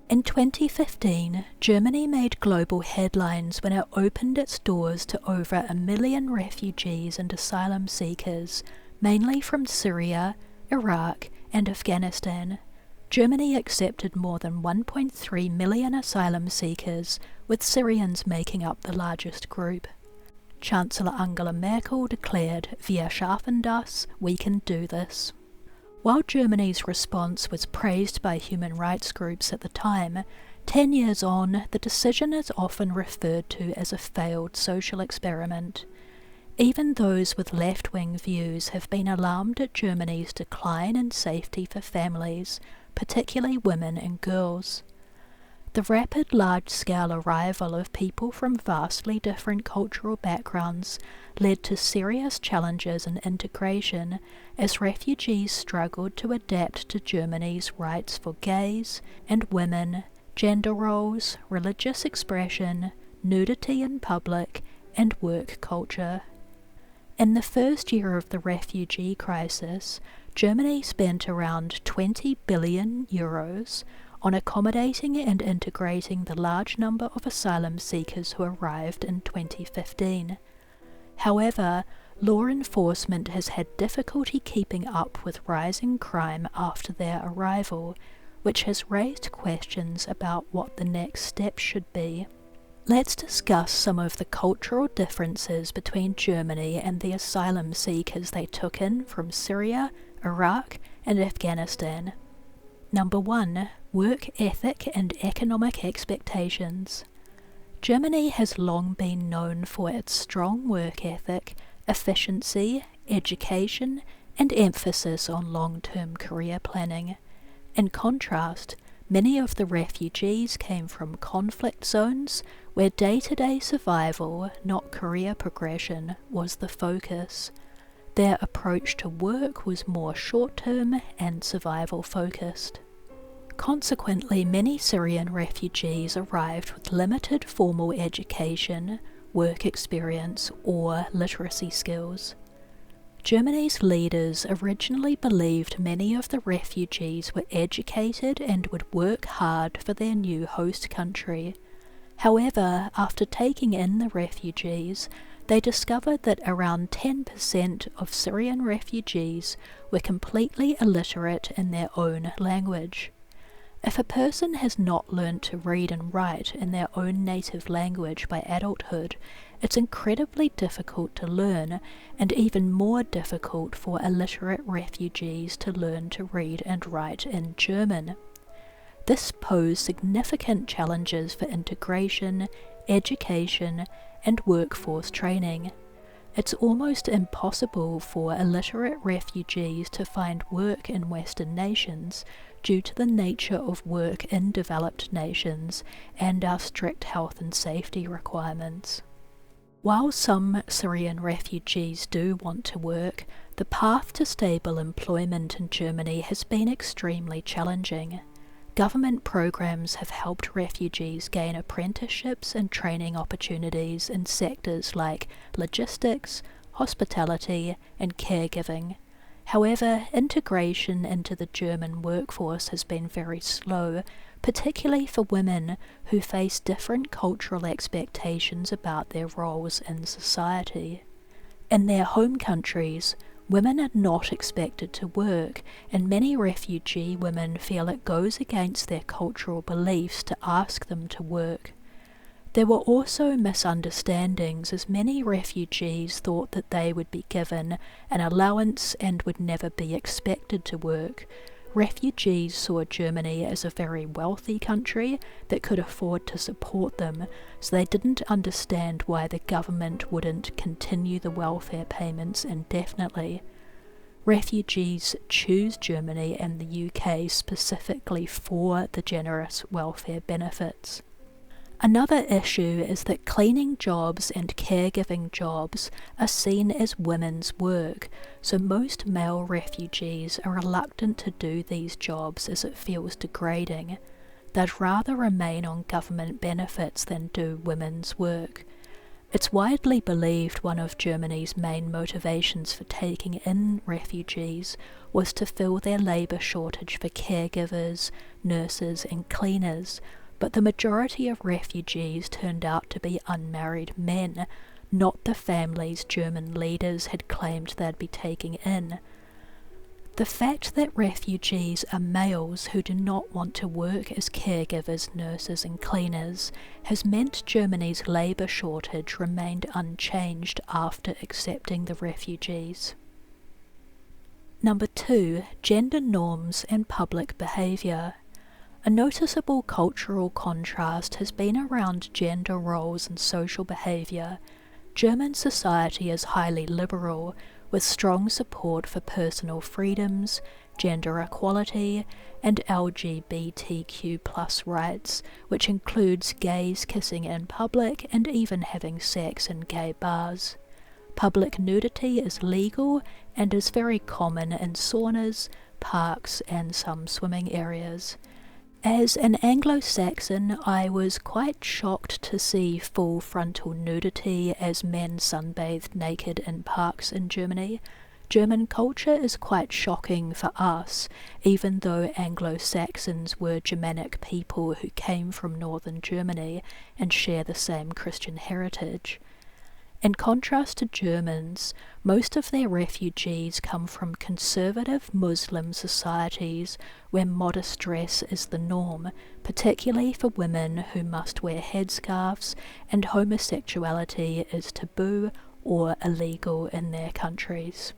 In 2015, Germany made global headlines when it opened its doors to over 1 million refugees and asylum seekers, mainly from Syria, Iraq, and Afghanistan. Germany accepted more than 1.3 million asylum seekers, with Syrians making up the largest group. Chancellor Angela Merkel declared, "Wir schaffen das, we can do this." While Germany's response was praised by human rights groups at the time, 10 years on, the decision is often referred to as a failed social experiment. Even those with left-wing views have been alarmed at Germany's decline in safety for families, particularly women and girls. The rapid large-scale arrival of people from vastly different cultural backgrounds led to serious challenges in integration as refugees struggled to adapt to Germany's rights for gays and women, gender roles, religious expression, nudity in public, and work culture. In the first year of the refugee crisis, Germany spent around €20 billion on accommodating and integrating the large number of asylum seekers who arrived in 2015. However, law enforcement has had difficulty keeping up with rising crime after their arrival, which has raised questions about what the next step should be. Let's discuss some of the cultural differences between Germany and the asylum seekers they took in from Syria, Iraq, and Afghanistan. Number 1. Work ethic and economic expectations. Germany has long been known for its strong work ethic, efficiency, education, and emphasis on long-term career planning. In contrast, many of the refugees came from conflict zones where day-to-day survival, not career progression, was the focus. Their approach to work was more short-term and survival-focused. Consequently, many Syrian refugees arrived with limited formal education, work experience, or literacy skills. Germany's leaders originally believed many of the refugees were educated and would work hard for their new host country. However, after taking in the refugees, they discovered that around 10% of Syrian refugees were completely illiterate in their own language. If a person has not learned to read and write in their own native language by adulthood, it's incredibly difficult to learn, and even more difficult for illiterate refugees to learn to read and write in German. This posed significant challenges for integration, education, and workforce training. It's almost impossible for illiterate refugees to find work in Western nations due to the nature of work in developed nations and our strict health and safety requirements. While some Syrian refugees do want to work, the path to stable employment in Germany has been extremely challenging. Government programs have helped refugees gain apprenticeships and training opportunities in sectors like logistics, hospitality, and caregiving. However, integration into the German workforce has been very slow, particularly for women who face different cultural expectations about their roles in society. In their home countries, women are not expected to work, and many refugee women feel it goes against their cultural beliefs to ask them to work. There were also misunderstandings, as many refugees thought that they would be given an allowance and would never be expected to work. Refugees saw Germany as a very wealthy country that could afford to support them, so they didn't understand why the government wouldn't continue the welfare payments indefinitely. Refugees choose Germany and the UK specifically for the generous welfare benefits. Another issue is that cleaning jobs and caregiving jobs are seen as women's work, so most male refugees are reluctant to do these jobs as it feels degrading. They'd rather remain on government benefits than do women's work. It's widely believed one of Germany's main motivations for taking in refugees was to fill their labour shortage for caregivers, nurses and cleaners, but the majority of refugees turned out to be unmarried men, not the families German leaders had claimed they'd be taking in. The fact that refugees are males who do not want to work as caregivers, nurses and cleaners has meant Germany's labour shortage remained unchanged after accepting the refugees. Number 2. Gender norms and public behaviour. A noticeable cultural contrast has been around gender roles and social behaviour. German society is highly liberal, with strong support for personal freedoms, gender equality, and LGBTQ+ rights, which includes gays kissing in public and even having sex in gay bars. Public nudity is legal and is very common in saunas, parks, and some swimming areas. As an Anglo-Saxon, I was quite shocked to see full frontal nudity as men sunbathed naked in parks in Germany. German culture is quite shocking for us, even though Anglo-Saxons were Germanic people who came from northern Germany and share the same Christian heritage. In contrast to Germans, most of their refugees come from conservative Muslim societies where modest dress is the norm, particularly for women who must wear headscarves, and homosexuality is taboo or illegal in their countries.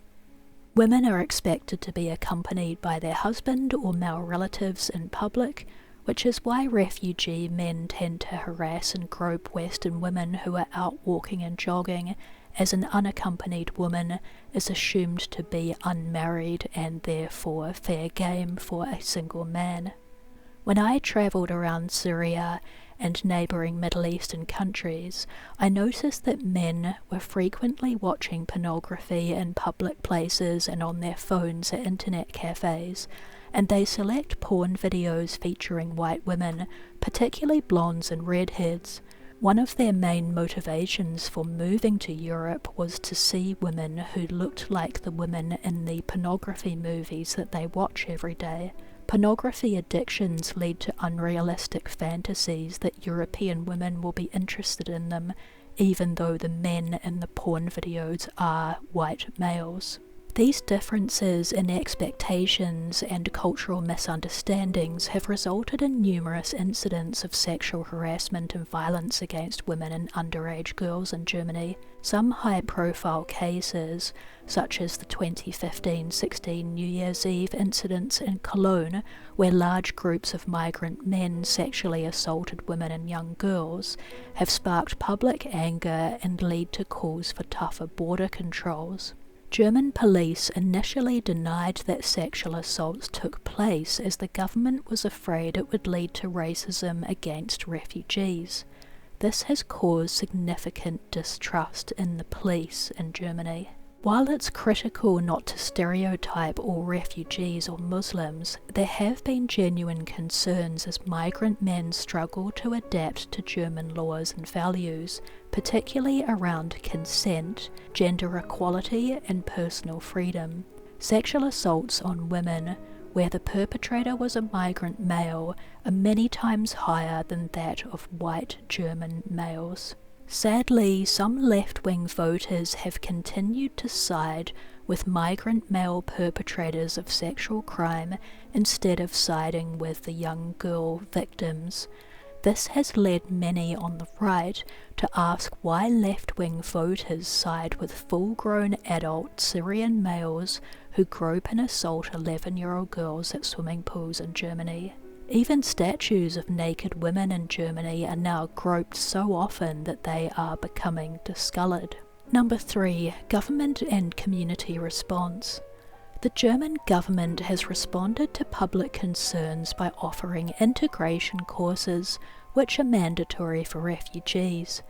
Women are expected to be accompanied by their husband or male relatives in public, which is why refugee men tend to harass and grope Western women who are out walking and jogging, as an unaccompanied woman is assumed to be unmarried and therefore fair game for a single man. When I travelled around Syria and neighbouring Middle Eastern countries, I noticed that men were frequently watching pornography in public places and on their phones at internet cafes, and they select porn videos featuring white women, particularly blondes and redheads. One of their main motivations for moving to Europe was to see women who looked like the women in the pornography movies that they watch every day. Pornography addictions lead to unrealistic fantasies that European women will be interested in them, even though the men in the porn videos are white males. These differences in expectations and cultural misunderstandings have resulted in numerous incidents of sexual harassment and violence against women and underage girls in Germany. Some high-profile cases, such as the 2015-16 New Year's Eve incidents in Cologne, where large groups of migrant men sexually assaulted women and young girls, have sparked public anger and lead to calls for tougher border controls. German police initially denied that sexual assaults took place as the government was afraid it would lead to racism against refugees. This has caused significant distrust in the police in Germany. While it's critical not to stereotype all refugees or Muslims, there have been genuine concerns as migrant men struggle to adapt to German laws and values, particularly around consent, gender equality and personal freedom. Sexual assaults on women, where the perpetrator was a migrant male, are many times higher than that of white German males. Sadly, some left-wing voters have continued to side with migrant male perpetrators of sexual crime instead of siding with the young girl victims. This has led many on the right to ask why left-wing voters side with full-grown adult Syrian males who grope and assault 11-year-old girls at swimming pools in Germany. Even statues of naked women in Germany are now groped so often that they are becoming discoloured. Number 3. Government and community response. The German government has responded to public concerns by offering integration courses which are mandatory for refugees.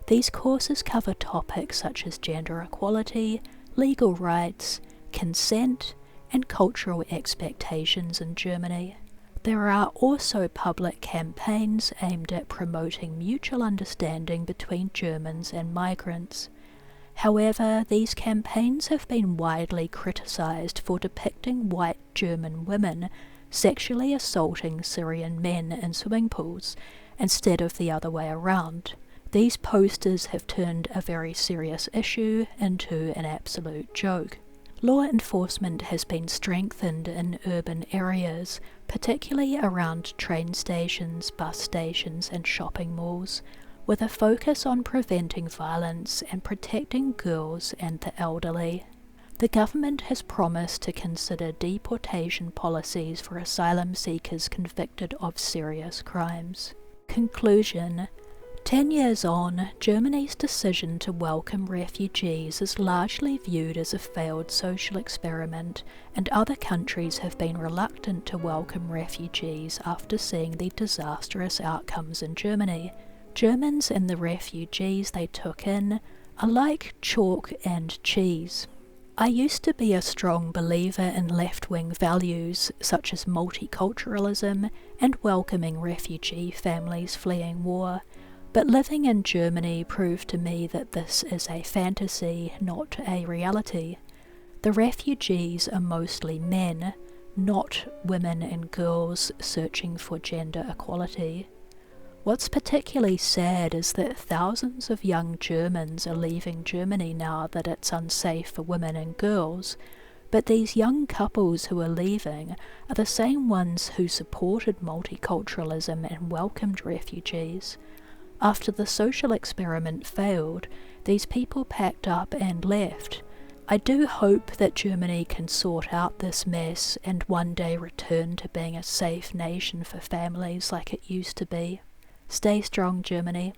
These courses cover topics such as gender equality, legal rights, consent, and cultural expectations in Germany. There are also public campaigns aimed at promoting mutual understanding between Germans and migrants. However, these campaigns have been widely criticised for depicting white German women sexually assaulting Syrian men in swimming pools, instead of the other way around. These posters have turned a very serious issue into an absolute joke. Law enforcement has been strengthened in urban areas, particularly around train stations, bus stations and shopping malls, with a focus on preventing violence and protecting girls and the elderly. The government has promised to consider deportation policies for asylum seekers convicted of serious crimes. Conclusion: 10 years on, Germany's decision to welcome refugees is largely viewed as a failed social experiment, and other countries have been reluctant to welcome refugees after seeing the disastrous outcomes in Germany. Germans and the refugees they took in are like chalk and cheese. I used to be a strong believer in left-wing values such as multiculturalism and welcoming refugee families fleeing war, but living in Germany proved to me that this is a fantasy, not a reality. The refugees are mostly men, not women and girls searching for gender equality. What's particularly sad is that thousands of young Germans are leaving Germany now that it's unsafe for women and girls, but these young couples who are leaving are the same ones who supported multiculturalism and welcomed refugees. After the social experiment failed, these people packed up and left. I do hope that Germany can sort out this mess and one day return to being a safe nation for families like it used to be. Stay strong, Germany.